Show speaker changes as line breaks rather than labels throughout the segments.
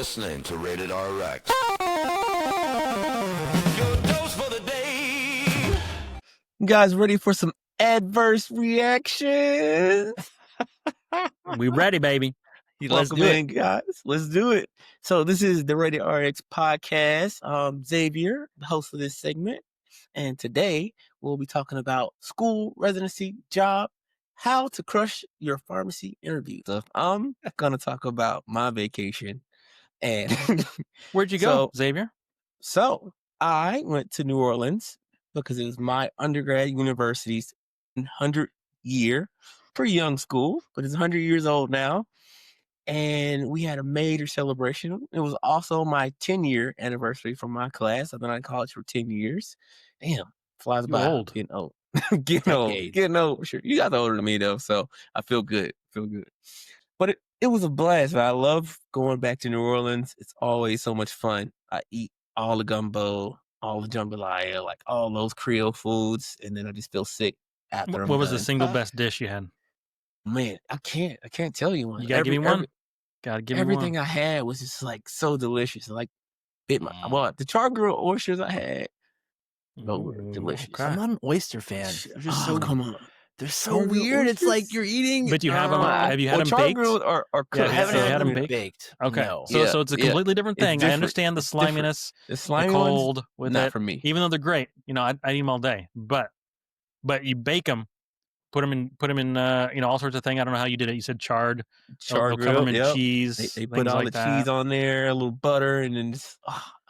listening to Rated RX. Your dose for the day.
You guys ready for some adverse reactions?
We ready, baby.
Let's
Welcome
do it.
in, guys. Let's do it. So this is the Rated RX podcast. Xavier, the host of this segment. And today we'll be talking about school, residency, job, how to crush your pharmacy interview. So I'm going to talk about my vacation. And
Where'd you go, Xavier?
So I went to New Orleans because it was my undergrad university's 100th year. Pretty young school, but it's 100 years old now. And we had a major celebration. It was also my 10-year anniversary from my class. I've been out of college for 10 years. Damn, flies
You
by.
old.
Getting old. Getting old. Sure. You guys are older than me, though, so I feel good. But it was a blast. I love going back to New Orleans. It's always so much fun. I eat all the gumbo, all the jambalaya, like all those Creole foods, and then I just feel sick after I'm
What was the
done.
single best dish you had?
Man, I can't tell you one.
You gotta give me one. Gotta give me one.
Everything I had was just like so delicious. Like the char grilled oysters I had, those were delicious.
Okay.
I'm not an oyster fan. They're just so
come on.
They're so
Char-grilled
weird. It's
oysters?
like you're eating.
But you have them. Have you had them
char
baked?
grilled or cooked?
Yeah,
I haven't
so you
had
had
them
them
baked.
Okay,
No.
so it's a completely different
It's
thing. I
different.
understand the
It's different.
sliminess,
The
the
slimy ones,
cold with
not
it.
for me.
Even though they're great, I eat them all day. But you bake them, put them in all sorts of things. I don't know how you did it. You said charred.
Char
They'll cover them
grilled,
in
yep.
cheese.
They put
things
all
like
the cheese
that.
on there, a little butter, and then just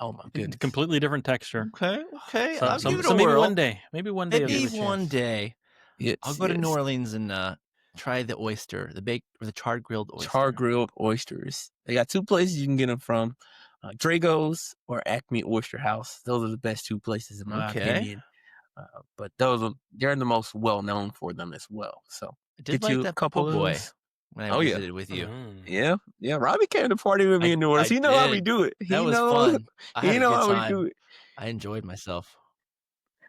oh my goodness.
Completely different texture.
Okay.
So,
give it a
maybe
whirl.
one day. Maybe one day. I'll give
Maybe
it a chance.
one day.
Yes,
I'll go to
yes.
New Orleans and try the oyster, the baked or the charred grilled oyster.
Char grilled oysters. They got two places you can get them from: Drago's or Acme Oyster House. Those are the best two places in my opinion. But they're the most well known for them as well. So
I did
get
like
you a
that
couple
po'
of
boy
those.
when I visited with you.
Yeah. Robbie came to party with me in New Orleans.
I
He know how we
did.
do it.
That was fun. I had
He
a
know
good
how we
time.
do it.
I enjoyed myself.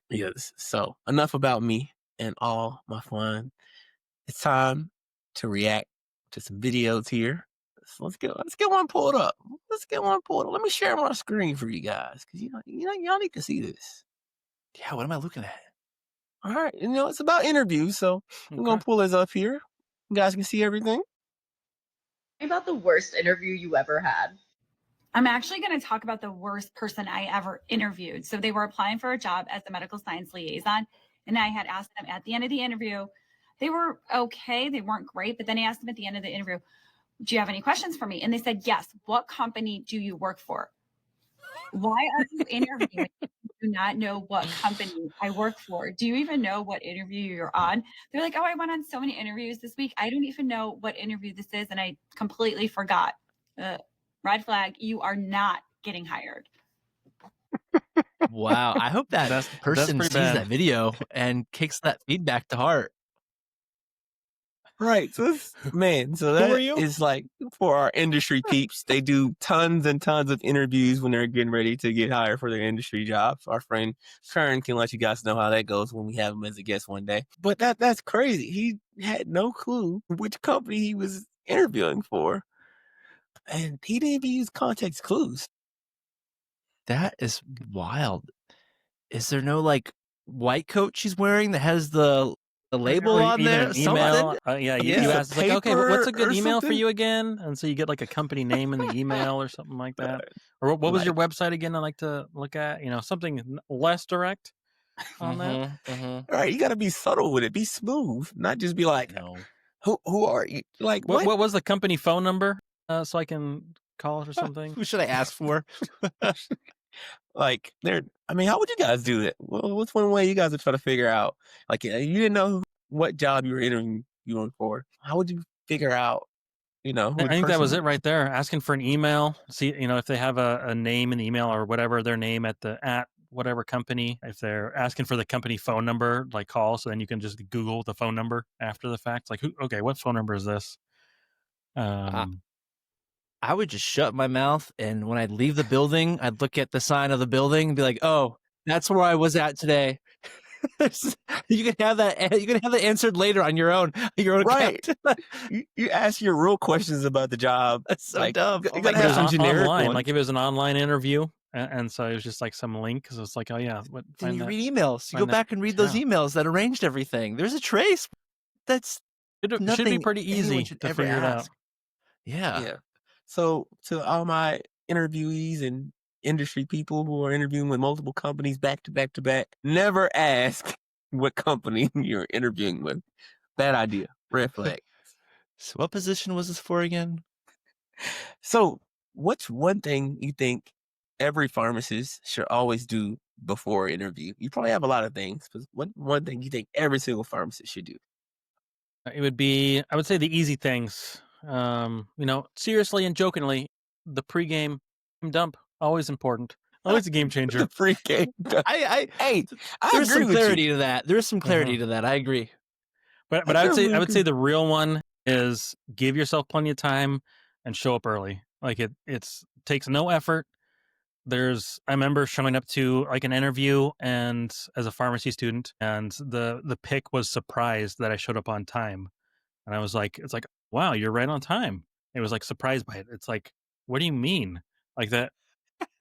Yes. So enough about me and all my fun. It's time to react to some videos here. So let's get one pulled up. Let me share my screen for you guys because y'all need to see this.
Yeah, what am I looking at?
All right, it's about interviews, so I'm gonna pull this up here. You guys can see everything.
About the worst interview you ever had.
I'm actually going to talk about the worst person I ever interviewed. So they were applying for a job as a medical science liaison, and I had asked them at the end of the interview. They were okay. They weren't great, but then I asked them at the end of the interview, do you have any questions for me? And they said, yes. What company do you work for? Why are you interviewing? You do not know what company I work for. Do you even know what interview you're on? They're like, oh, I went on so many interviews this week. I don't even know what interview this is. And I completely forgot. Red flag, you are not getting hired.
Wow. I hope that person sees that video and kicks that feedback to heart.
Right. So that is like for our industry peeps. They do tons and tons of interviews when they're getting ready to get hired for their industry jobs. Our friend Kern can let you guys know how that goes when we have him as a guest one day. But that's crazy. He had no clue which company he was interviewing for. And he didn't even use context clues.
That is wild. Is there no white coat she's wearing that has the label on there?
An email. You ask
paper
okay, what's a good
or
email for
something?
you again? And so you get a company name in the email or something like that. Or what was your website again? I like to look at, something less direct on that.
All right, you got to be subtle with it. Be smooth, not just be like,
No.
Who are you? Like,
what was the company phone number so I can call it or something?
Who should I ask for?
How would you guys do that? Well, what's one way you guys would try to figure out? You didn't know what job you were interviewing for. How would you figure out, who
I think that was it right there. Asking for an email. See, if they have a name in the email or whatever, their name at whatever company. If they're asking for the company phone number, call, so then you can just Google the phone number after the fact. What phone number is this?
I would just shut my mouth, and when I'd leave the building, I'd look at the sign of the building and be like, oh, that's where I was at today. You can have that. You can have that answered later on your own
Right.
account.
You ask your real questions about the job.
That's so
like,
dumb.
You
Oh
gotta
my
have
It
some
was
generic
online.
ones.
Like if it was an online interview, and so it was just like some link. So it's like, oh yeah,
Then you read emails. You
find
go back and read those
yeah.
emails that arranged everything. There's a trace. That's
It should be
nothing
pretty
anyone
easy
should
to
ever
figure it out.
ask. Yeah.
Yeah. So to all my interviewees and industry people who are interviewing with multiple companies back to back to back, never ask what company you're interviewing with. Bad idea. Red flag.
So what position was this for again?
So what's one thing you think every pharmacist should always do before an interview? You probably have a lot of things, but what one thing you think every single pharmacist should do?
It would be, I would say, the easy things. Seriously and jokingly, the pregame dump, always important, always a game changer.
The pregame.
I
agree
there's some
with
clarity
you.
to that. There's some clarity to that. I agree.
But I would say the real one is give yourself plenty of time and show up early. Like it's takes no effort. I remember showing up to like an interview and as a pharmacy student, and the pick was surprised that I showed up on time. And I was like, it's like, wow, you're right on time. It was like surprised by it. It's like, what do you mean? Like that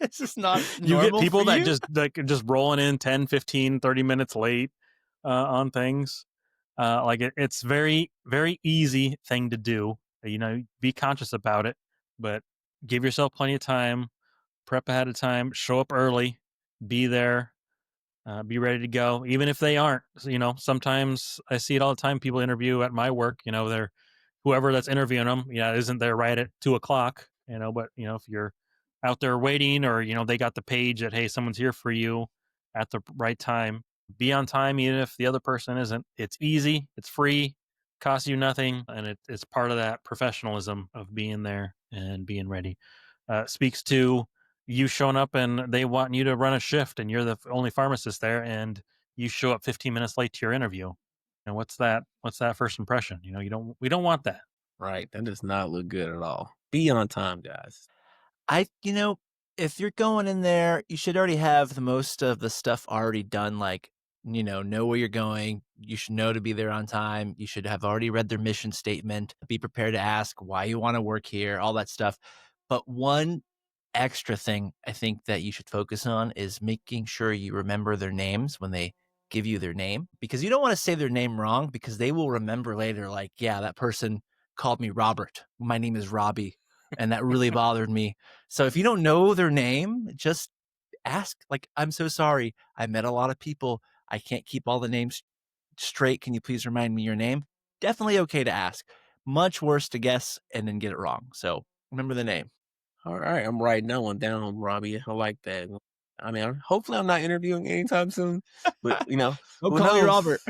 This is not
you get
normal
people
for
that
you?
just rolling in 10, 15, 30 minutes late on things. It's very, very easy thing to do. Be conscious about it, but give yourself plenty of time, prep ahead of time, show up early, be there, be ready to go, even if they aren't. So, sometimes I see it all the time. People interview at my work, they're whoever that's interviewing them, isn't there right at 2:00, but if you're out there waiting or, they got the page that, hey, someone's here for you at the right time, be on time, even if the other person isn't. It's easy, it's free, costs you nothing. And it's part of that professionalism of being there and being ready. Speaks to you showing up and they want you to run a shift and you're the only pharmacist there and you show up 15 minutes late to your interview. And what's that first impression? We don't want that.
Right. That does not look good at all. Be on time, guys.
If you're going in there, you should already have the most of the stuff already done. Like, know where you're going. You should know to be there on time. You should have already read their mission statement. Be prepared to ask why you want to work here, all that stuff. But one extra thing I think that you should focus on is making sure you remember their names when they give you their name, because you don't want to say their name wrong, because they will remember later, like, yeah, that person called me Robert. My name is Robbie. And that really bothered me. So if you don't know their name, just ask, like, I'm so sorry. I met a lot of people. I can't keep all the names straight. Can you please remind me your name? Definitely okay to ask. Much worse to guess and then get it wrong. So remember the name.
All right. I'm writing that one down, Robbie. I like that. I mean, hopefully I'm not interviewing anytime soon, but
Don't
who
call me
knows?
Robert.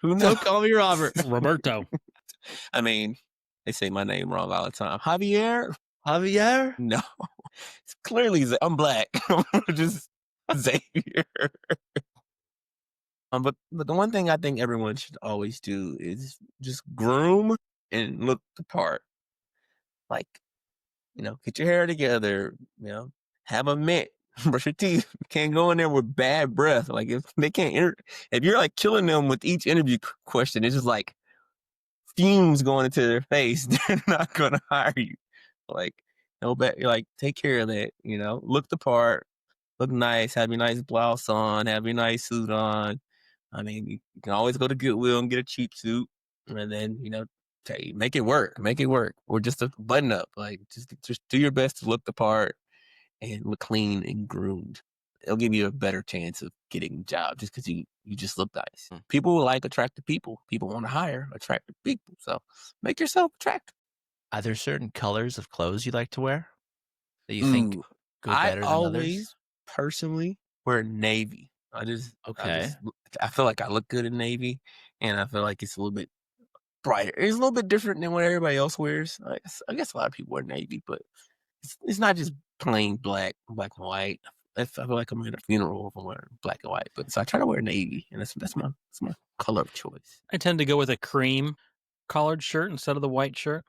Who knows?
Don't call me Robert.
Roberto.
I mean, they say my name wrong all the time. Javier? No. It's clearly, I'm black. Just Xavier. But the one thing I think everyone should always do is just groom and look the part. Like, get your hair together, have a mint, brush your teeth. You can't go in there with bad breath. Like, if they can't, if you're like killing them with each interview question, it's just like fumes going into their face. They're not going to hire you. Like, no bet. Like, take care of that. Look the part, look nice, have your nice blouse on, have your nice suit on. I mean, you can always go to Goodwill and get a cheap suit, and then make it work, or just a button up. Like, just do your best to look the part and look clean and groomed. It'll give you a better chance of getting a job just because you just look nice. People will like attractive people. People want to hire attractive people, so make yourself attractive.
Are there certain colors of clothes you like to wear that you think go better than others?
Personally wear navy. I feel like I look good in navy, and I feel like it's a little bit brighter. It's a little bit different than what everybody else wears. I guess a lot of people wear navy, but it's not just plain black and white. I feel like I'm at a funeral if I'm wearing black and white. But so I try to wear navy, and that's my color of choice.
I tend to go with a cream collared shirt instead of the white shirt.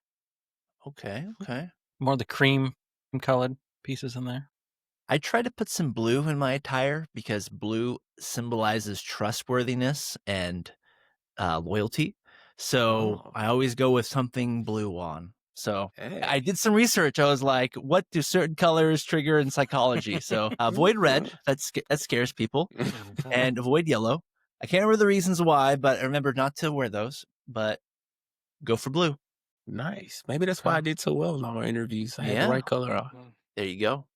Okay.
More of the cream colored pieces in there.
I try to put some blue in my attire because blue symbolizes trustworthiness and loyalty. So
Oh,
I always go with something blue on. So
hey.
I did some research. I was like, what do certain colors trigger in psychology? So avoid red. That scares people. And avoid yellow. I can't remember the reasons why, but I remember not to wear those. But go for blue.
Nice. Maybe that's why I did so well in all my interviews. I had the
Yeah.
right color on.
There you go.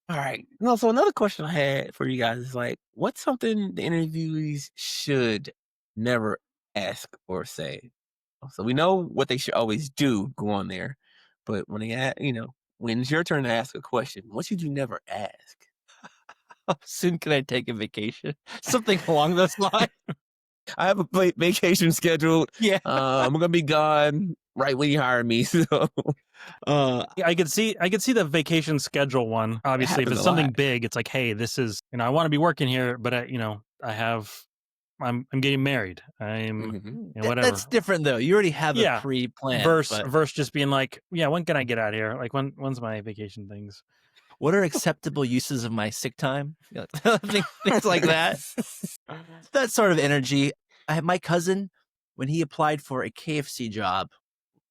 All right. No, so another question I had for you guys is like, what's something the interviewees should never ask or say? So we know what they should always do, go on there. But when when it's your turn to ask a question, what should you never ask?
How soon can I take a vacation? Something along those lines.
I have a vacation scheduled.
Yeah.
I'm gonna be gone right when you hire me. So
I could see the vacation schedule one. Obviously, if
happens
it's
a
something
lot.
big, it's like, hey, this is I want to be working here, but I'm getting married. I'm
Mhm.
whatever.
That's different though. You already have
Yeah.
a pre-plan.
Verse just being like, yeah, when can I get out of here? Like when's my vacation things?
What are acceptable uses of my sick time? Things like that. That sort of energy. I had my cousin, when he applied for a KFC job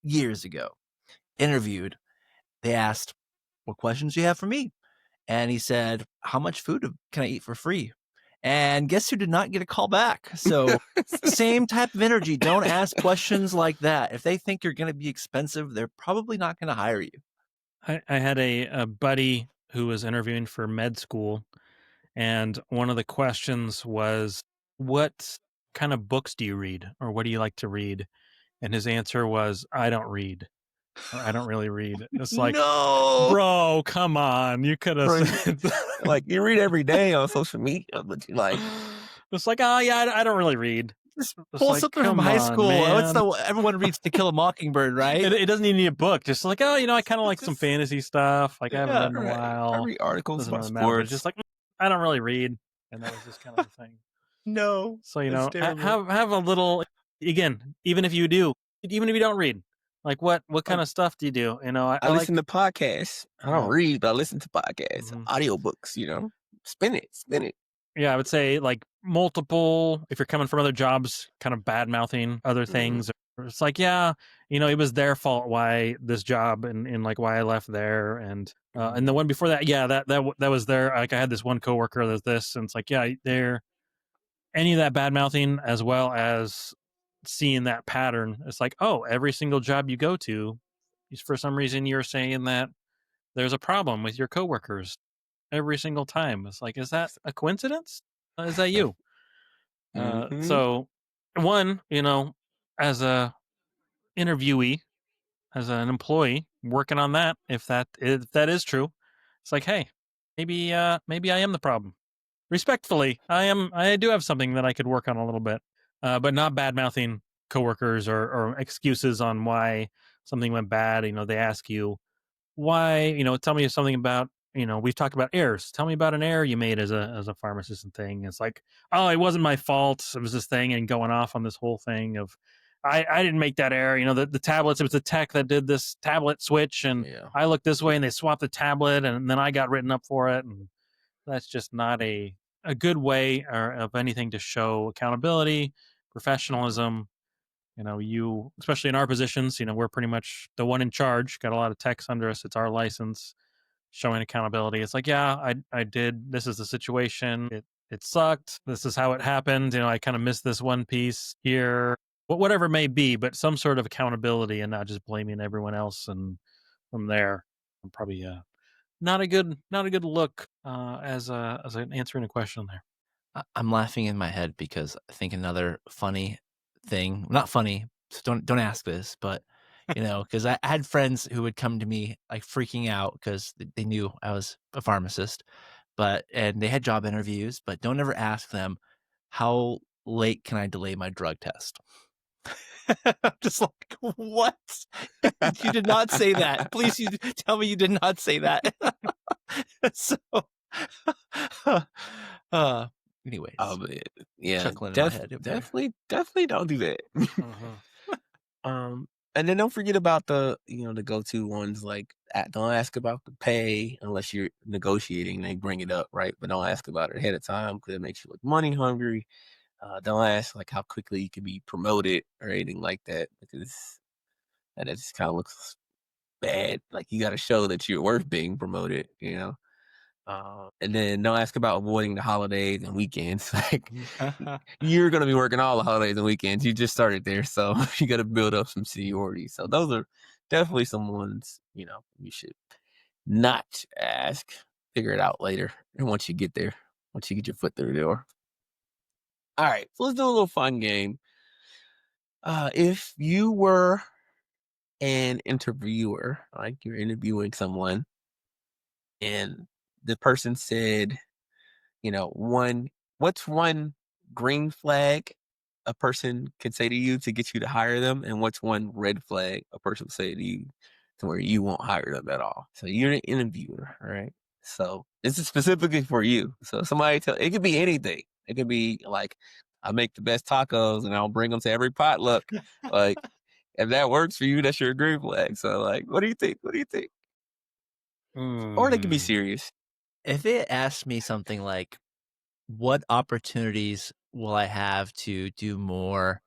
years ago, interviewed, they asked, what questions do you have for me? And he said, how much food can I eat for free? And guess who did not get a call back? So same type of energy. Don't ask questions like that. If they think you're going to be expensive, they're probably not going to hire you.
I had a buddy who was interviewing for med school, and one of the questions was, what kind of books do you read, or what do you like to read? And his answer was, I don't read, or I don't really read. It's like,
No,
bro, come on. You could have said,
Like you read every day on social media, but you like
it's like, oh yeah, I don't really read.
just
It's
pull
like,
something from
come
high
on,
school. What's
man.
everyone reads To Kill a Mockingbird, right?
It doesn't even need a book. Just like, oh, I kind of like some fantasy stuff. Like I haven't read in a
right. I
while.
read articles
Doesn't
about
really matter. But it's
sports.
just like, I don't really read, and that was just kind of the thing.
No.
So
that's terrible.
have a little. Again, even if you don't read, like what kind of stuff do you do?
I listen to podcasts. I don't read, but I listen to podcasts,
Mhm.
audiobooks, Spin it.
Yeah, I would say like multiple, if you're coming from other jobs, kind of bad mouthing other things. Or it's like, yeah, it was their fault why this job and like why I left there. And the one before that, yeah, that was there. Like I had this one coworker that's this, and it's like, yeah, they're any of that bad mouthing as well as seeing that pattern. It's like, oh, every single job you go to, for some reason you're saying that there's a problem with your coworkers every single time. It's like, is that a coincidence? Is that you? So one, as a interviewee, as an employee working on that, if that is true, it's like, hey, maybe I am the problem. Respectfully, I do have something that I could work on a little bit, but not bad mouthing coworkers or excuses on why something went bad. They ask you why, tell me something about, we've talked about errors. Tell me about an error you made as a pharmacist and thing. It's like, oh, it wasn't my fault. It was this thing, and going off on this whole thing of, I didn't make that error. The tablets, it was the tech that did this tablet switch, and I looked this way and they swapped the tablet, and then I got written up for it. And that's just not a good way of anything to show accountability, professionalism. You, especially in our positions, we're pretty much the one in charge, got a lot of techs under us. It's our license. Showing accountability. It's like, yeah, I did. This is the situation. It sucked. This is how it happened. I kind of missed this one piece here. Whatever it may be, but some sort of accountability and not just blaming everyone else. And from there, I'm probably not a good look as an answering a question there.
I'm laughing in my head because I think another funny thing, not funny, so don't ask this, but because I had friends who would come to me like freaking out because they knew I was a pharmacist, and they had job interviews, but don't ever ask them, how late can I delay my drug test? I'm just like, what? You did not say that. Please, you tell me you did not say that. So, anyways,
yeah,
chuckling in my head.
definitely don't do that. And then don't forget about the go-to ones like don't ask about the pay unless you're negotiating. They bring it up, right? But don't ask about it ahead of time because it makes you look money hungry. Don't ask like how quickly you can be promoted or anything like that because that just kind of looks bad. Like you got to show that you're worth being promoted, and then don't ask about avoiding the holidays and weekends. Like you're going to be working all the holidays and weekends. You just started there, so you got to build up some seniority. So those are definitely some ones, you should not ask. Figure it out later. And once you get there, once you get your foot through the door. All right, so let's do a little fun game. If you were an interviewer, like you're interviewing someone, and the person said, what's one green flag a person could say to you to get you to hire them, and what's one red flag a person would say to you to where you won't hire them at all? So you're an interviewer, right? So this is specifically for you. So it could be anything. It could be like, I make the best tacos and I'll bring them to every potluck. Like, if that works for you, that's your green flag. So like, what do you think? What do you think? Or they could be serious.
If it asked me something like, what opportunities will I have to do more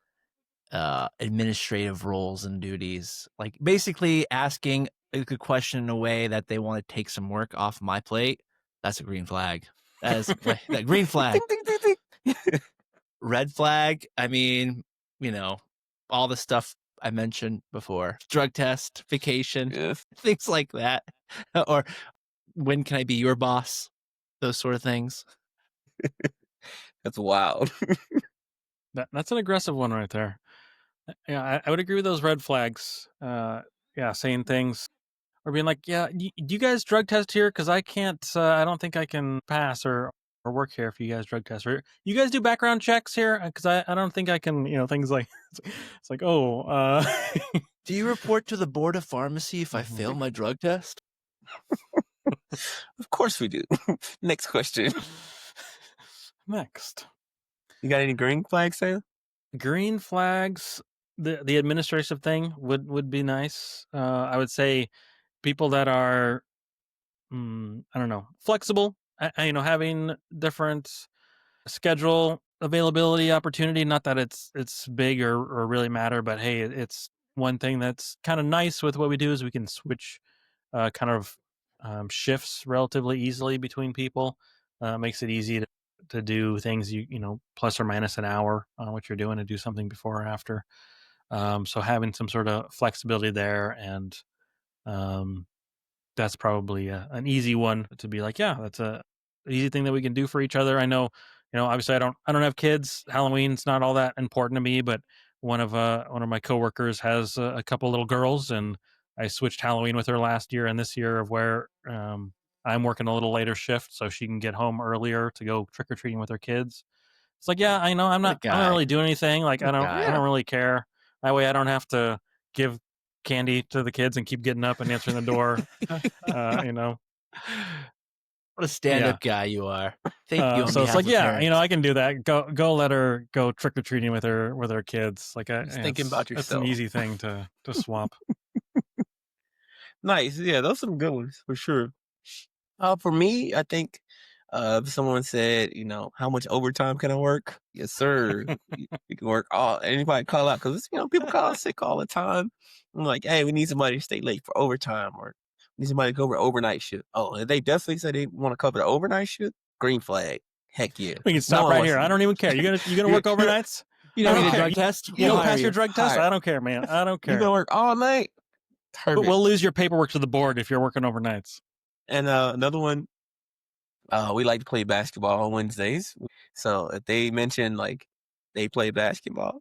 administrative roles and duties? Like basically asking a good question in a way that they want to take some work off my plate. That's a green flag. That is that green flag.
Ding, ding, ding, ding.
Red flag. I mean, all the stuff I mentioned before, drug test, vacation,
Yes.
things like that. Or when can I be your boss? Those sort of things.
That's wild.
That's an aggressive one right there. Yeah, I would agree with those red flags. Saying things or being like, yeah, do you guys drug test here? Because I can't, I don't think I can pass or work here if you guys drug test. Or you guys do background checks here? Because I don't think I can, things like, it's like, oh.
Do you report to the board of pharmacy if I fail my drug test?
Of course we do. Next question.
Next.
You got any green flags, Sam?
Green flags, the administrative thing would be nice. I would say people that are, I don't know, flexible. Having different schedule availability opportunity. Not that it's big or really matter, but hey, it's one thing that's kind of nice with what we do is we can switch shifts relatively easily between people. Makes it easy to do things plus or minus an hour on what you're doing, to do something before or after. So having some sort of flexibility there, and that's probably an easy one to be like, yeah, that's a easy thing that we can do for each other. I know, obviously I don't have kids. Halloween's not all that important to me, but one of my coworkers has a couple little girls, and I switched Halloween with her last year and this year of where I'm working a little later shift so she can get home earlier to go trick or treating with her kids. It's like, yeah, I know I'm not really doing anything. Like I don't really care. That way I don't have to give candy to the kids and keep getting up and answering the door.
What a stand-up guy you are. Thank you.
So it's like, I can do that. Go let her go trick or treating with her kids. Like
thinking about yourself.
It's an easy thing to swap.
Nice. Yeah, those are some good ones for sure. For me, I think if someone said, how much overtime can I work? Yes, sir. You can work anybody call out, because people call out sick all the time. I'm like, hey, we need somebody to stay late for overtime, or we need somebody to cover overnight shift. Oh, and they definitely said they want to cover the overnight shift. Green flag. Heck yeah.
We can stop right here. I don't even care. You gonna work overnights?
You don't need a drug test?
You don't pass your drug test? I don't care, man. I don't care.
You gonna work all night?
But we'll lose your paperwork to the board if you're working overnights.
And another one, we like to play basketball on Wednesdays. So if they mention like they play basketball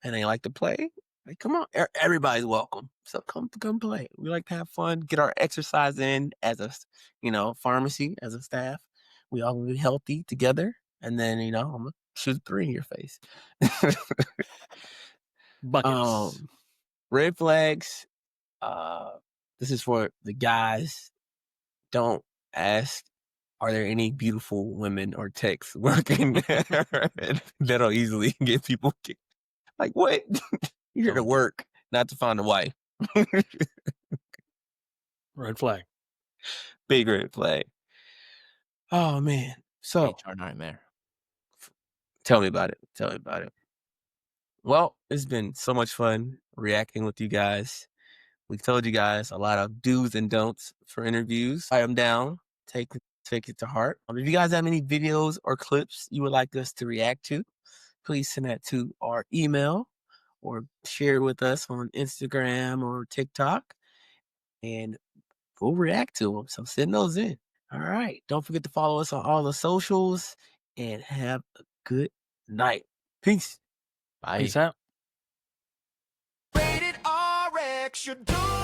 and they like to play, like, come on, everybody's welcome. So come play. We like to have fun, get our exercise in as a, pharmacy, as a staff. We all be healthy together. And then, I'm going to shoot 3 in your face.
Buckets.
Red flags. This is for the guys. Don't ask, are there any beautiful women or techs working there? That'll easily get people kicked. Like, what? You're here to work, not to find a wife.
Red flag.
Big red flag. Oh man. So
HR nightmare.
tell me about it. Tell me about it. Well, it's been so much fun reacting with you guys. We told you guys a lot of do's and don'ts for interviews. Write them down. Take it to heart. If you guys have any videos or clips you would like us to react to, please send that to our email or share it with us on Instagram or TikTok, and we'll react to them. So send those in. All right. Don't forget to follow us on all the socials, and have a good night. Peace.
Bye.
Peace out.
Rated RX, you're doing